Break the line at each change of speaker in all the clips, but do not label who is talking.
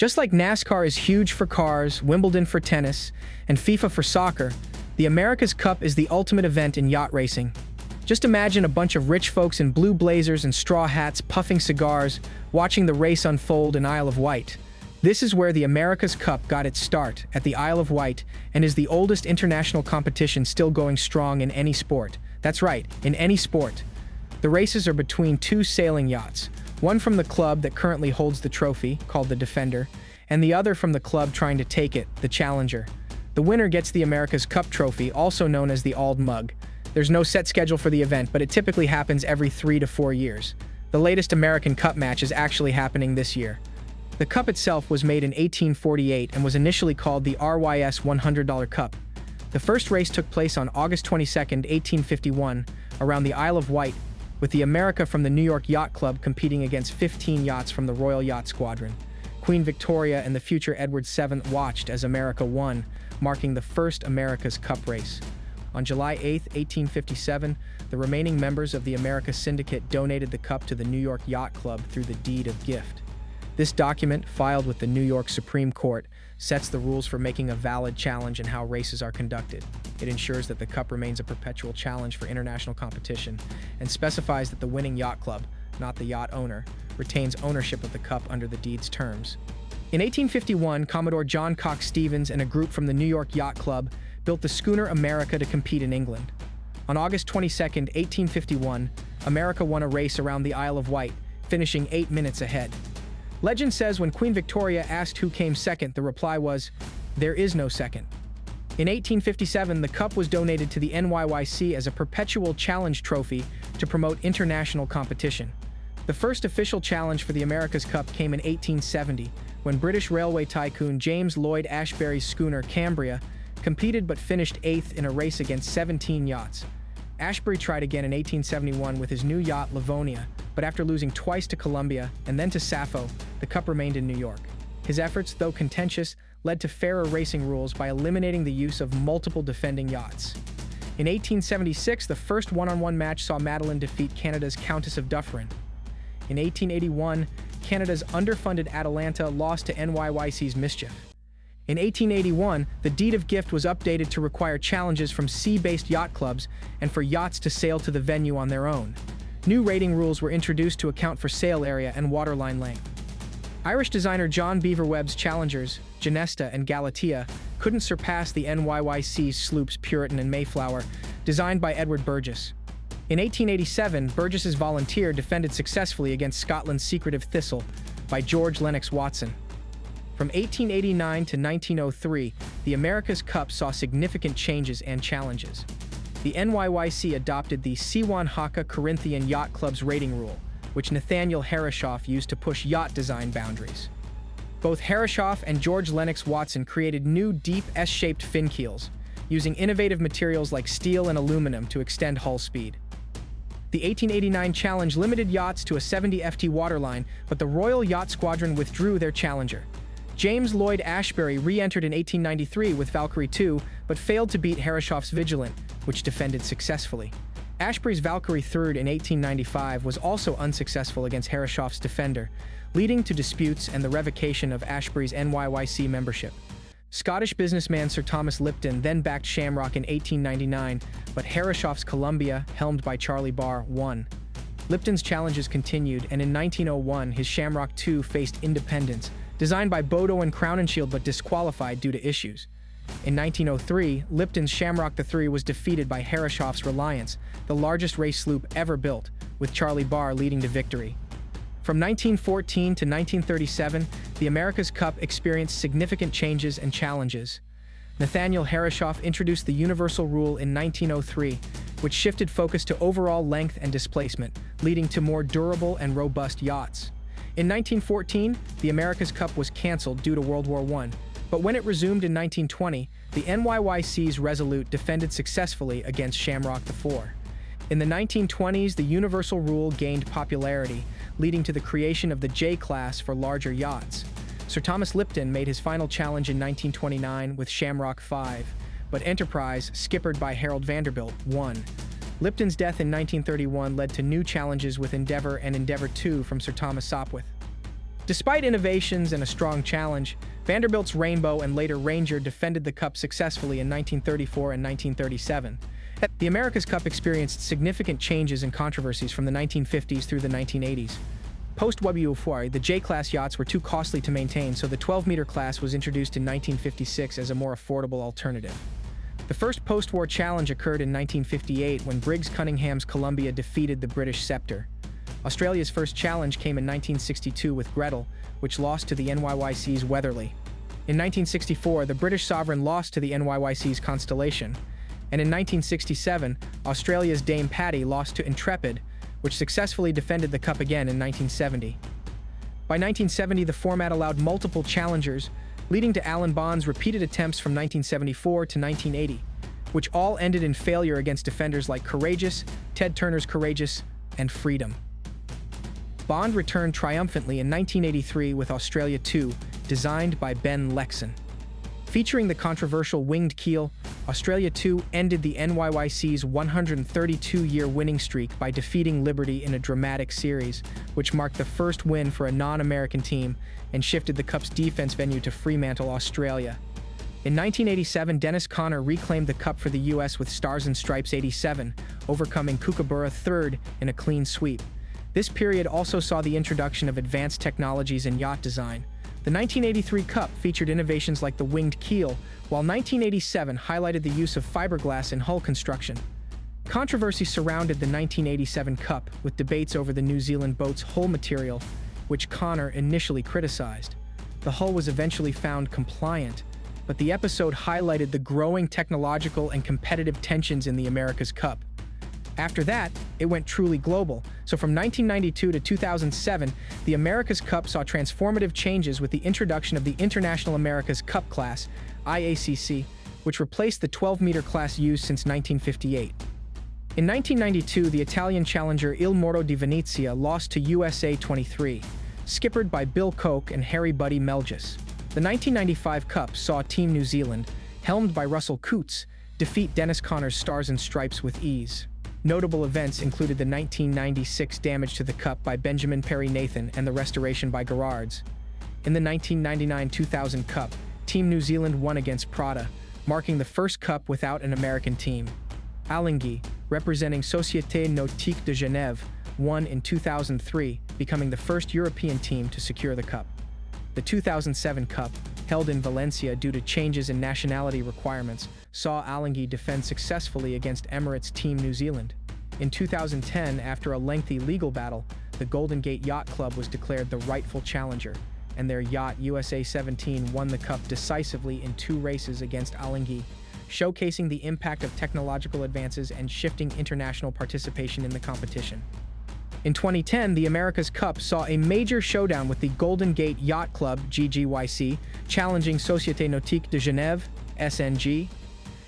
Just like NASCAR is huge for cars, Wimbledon for tennis, and FIFA for soccer, the America's Cup is the ultimate event in yacht racing. Just imagine a bunch of rich folks in blue blazers and straw hats puffing cigars, watching the race unfold in Isle of Wight. This is where the America's Cup got its start, at the Isle of Wight, and is the oldest international competition still going strong in any sport. That's right, in any sport. The races are between two sailing yachts, one from the club that currently holds the trophy, called the Defender, and the other from the club trying to take it, the Challenger. The winner gets the America's Cup trophy, also known as the Auld Mug. There's no set schedule for the event, but it typically happens every 3 to 4 years. The latest American Cup match is actually happening this year. The Cup itself was made in 1848 and was initially called the RYS $100 Cup. The first race took place on August 22, 1851, around the Isle of Wight, with the America from the New York Yacht Club competing against 15 yachts from the Royal Yacht Squadron. Queen Victoria and the future Edward VII watched as America won, marking the first America's Cup race. On July 8, 1857, the remaining members of the America Syndicate donated the Cup to the New York Yacht Club through the deed of gift. This document, filed with the New York Supreme Court, sets the rules for making a valid challenge and how races are conducted. It ensures that the Cup remains a perpetual challenge for international competition, and specifies that the winning yacht club, not the yacht owner, retains ownership of the Cup under the deed's terms. In 1851, Commodore John Cox Stevens and a group from the New York Yacht Club built the schooner America to compete in England. On August 22, 1851, America won a race around the Isle of Wight, finishing 8 minutes ahead. Legend says when Queen Victoria asked who came second, the reply was, "There is no second." In 1857, the Cup was donated to the NYYC as a perpetual challenge trophy to promote international competition. The first official challenge for the America's Cup came in 1870, when British railway tycoon James Lloyd Ashbury's schooner Cambria competed but finished 8th in a race against 17 yachts. Ashbury tried again in 1871 with his new yacht Livonia, but after losing twice to Columbia and then to Sappho, the Cup remained in New York. His efforts, though contentious, led to fairer racing rules by eliminating the use of multiple defending yachts. In 1876, the first one-on-one match saw Madeline defeat Canada's Countess of Dufferin. In 1881, Canada's underfunded Atalanta lost to NYYC's Mischief. In 1881, the deed of gift was updated to require challenges from sea-based yacht clubs and for yachts to sail to the venue on their own. New rating rules were introduced to account for sail area and waterline length. Irish designer John Beaver-Webb's Challengers, Genesta and Galatea, couldn't surpass the NYYC's sloops Puritan and Mayflower, designed by Edward Burgess. In 1887, Burgess's Volunteer defended successfully against Scotland's Secretive Thistle by George Lennox Watson. From 1889 to 1903, the America's Cup saw significant changes and challenges. The NYYC adopted the Siwan-Haka Corinthian Yacht Club's rating rule, which Nathaniel Harrishoff used to push yacht design boundaries. Both Harrishoff and George Lennox Watson created new deep S-shaped fin keels, using innovative materials like steel and aluminum to extend hull speed. The 1889 challenge limited yachts to a 70 ft waterline, but the Royal Yacht Squadron withdrew their challenger. James Lloyd Ashbury re-entered in 1893 with Valkyrie II, but failed to beat Harrishoff's Vigilant, which defended successfully. Ashbury's Valkyrie III in 1895 was also unsuccessful against Harrishoff's Defender, leading to disputes and the revocation of Ashbury's NYYC membership. Scottish businessman Sir Thomas Lipton then backed Shamrock in 1899, but Harrishoff's Columbia, helmed by Charlie Barr, won. Lipton's challenges continued, and in 1901 his Shamrock II faced Independence, designed by Bodo and Crowninshield but disqualified due to issues. In 1903, Lipton's Shamrock III was defeated by Harrishoff's Reliance, the largest race sloop ever built, with Charlie Barr leading to victory. From 1914 to 1937, the America's Cup experienced significant changes and challenges. Nathaniel Harrishoff introduced the Universal Rule in 1903, which shifted focus to overall length and displacement, leading to more durable and robust yachts. In 1914, the America's Cup was canceled due to World War I, but when it resumed in 1920, the NYYC's Resolute defended successfully against Shamrock IV. In the 1920s, the Universal Rule gained popularity, leading to the creation of the J-Class for larger yachts. Sir Thomas Lipton made his final challenge in 1929 with Shamrock V, but Enterprise, skippered by Harold Vanderbilt, won. Lipton's death in 1931 led to new challenges with Endeavour and Endeavour II from Sir Thomas Sopwith. Despite innovations and a strong challenge, Vanderbilt's Rainbow and later Ranger defended the Cup successfully in 1934 and 1937. The America's Cup experienced significant changes and controversies from the 1950s through the 1980s. Post-WFOI, the J-class yachts were too costly to maintain, so the 12-meter class was introduced in 1956 as a more affordable alternative. The first post-war challenge occurred in 1958 when Briggs Cunningham's Columbia defeated the British Scepter. Australia's first challenge came in 1962 with Gretel, which lost to the NYYC's Weatherly. In 1964, the British Sovereign lost to the NYYC's Constellation. And in 1967, Australia's Dame Patty lost to Intrepid, which successfully defended the Cup again in 1970. By 1970, the format allowed multiple challengers, leading to Alan Bond's repeated attempts from 1974 to 1980, which all ended in failure against defenders like Courageous, Ted Turner's Courageous, and Freedom. Bond returned triumphantly in 1983 with Australia 2, designed by Ben Lexon. Featuring the controversial winged keel, Australia 2 ended the NYYC's 132-year winning streak by defeating Liberty in a dramatic series, which marked the first win for a non-American team and shifted the Cup's defense venue to Fremantle, Australia. In 1987, Dennis Conner reclaimed the Cup for the US with Stars and Stripes 87, overcoming Kookaburra third in a clean sweep. This period also saw the introduction of advanced technologies in yacht design. The 1983 Cup featured innovations like the winged keel, while 1987 highlighted the use of fiberglass in hull construction. Controversy surrounded the 1987 Cup, with debates over the New Zealand boat's hull material, which Conner initially criticized. The hull was eventually found compliant, but the episode highlighted the growing technological and competitive tensions in the America's Cup. After that, it went truly global, so from 1992 to 2007, the America's Cup saw transformative changes with the introduction of the International America's Cup class, IACC, which replaced the 12-meter class used since 1958. In 1992, the Italian challenger Il Morto di Venezia lost to USA 23, skippered by Bill Koch and Harry Buddy Melgis. The 1995 Cup saw Team New Zealand, helmed by Russell Coutts, defeat Dennis Conner's Stars and Stripes with ease. Notable events included the 1996 damage to the Cup by Benjamin Perry Nathan and the restoration by Garrards. In the 1999-2000 Cup, Team New Zealand won against Prada, marking the first Cup without an American team. Alinghi, representing Société Nautique de Genève, won in 2003, becoming the first European team to secure the Cup. The 2007 Cup, held in Valencia due to changes in nationality requirements, saw Alinghi defend successfully against Emirates Team New Zealand. In 2010, after a lengthy legal battle, the Golden Gate Yacht Club was declared the rightful challenger, and their yacht USA 17 won the Cup decisively in 2 races against Alinghi, showcasing the impact of technological advances and shifting international participation in the competition. In 2010, the America's Cup saw a major showdown with the Golden Gate Yacht Club, GGYC, challenging Société Nautique de Genève, SNG.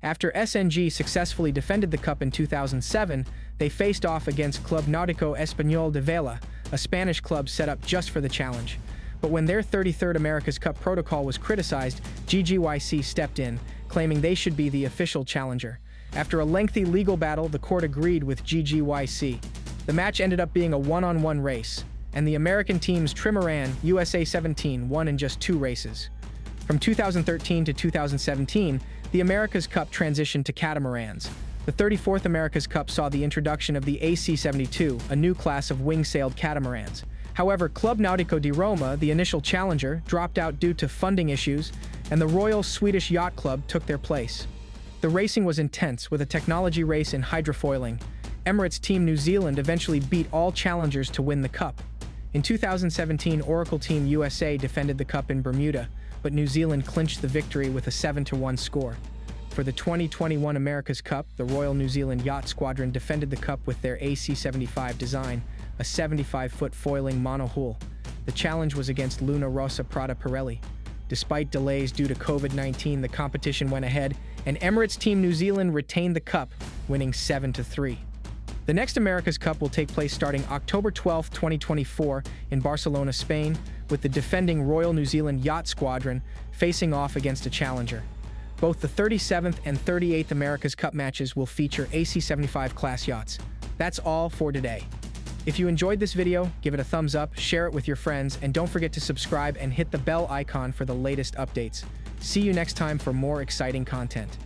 After SNG successfully defended the Cup in 2007, they faced off against Club Náutico Español de Vela, a Spanish club set up just for the challenge. But when their 33rd America's Cup protocol was criticized, GGYC stepped in, claiming they should be the official challenger. After a lengthy legal battle, the court agreed with GGYC. The match ended up being a one-on-one race, and the American team's Trimaran, USA 17, won in just 2 races. From 2013 to 2017, the America's Cup transitioned to catamarans. The 34th America's Cup saw the introduction of the AC-72, a new class of wing-sailed catamarans. However, Club Nautico di Roma, the initial challenger, dropped out due to funding issues, and the Royal Swedish Yacht Club took their place. The racing was intense, with a technology race in hydrofoiling. Emirates Team New Zealand eventually beat all challengers to win the Cup. In 2017, Oracle Team USA defended the Cup in Bermuda, but New Zealand clinched the victory with a 7-1 score. For the 2021 America's Cup, the Royal New Zealand Yacht Squadron defended the Cup with their AC-75 design, a 75-foot foiling monohull. The challenge was against Luna Rossa Prada Pirelli. Despite delays due to COVID-19, the competition went ahead, and Emirates Team New Zealand retained the Cup, winning 7-3. The next America's Cup will take place starting October 12, 2024 in Barcelona, Spain, with the defending Royal New Zealand Yacht Squadron facing off against a challenger. Both the 37th and 38th America's Cup matches will feature AC-75 class yachts. That's all for today. If you enjoyed this video, give it a thumbs up, share it with your friends, and don't forget to subscribe and hit the bell icon for the latest updates. See you next time for more exciting content.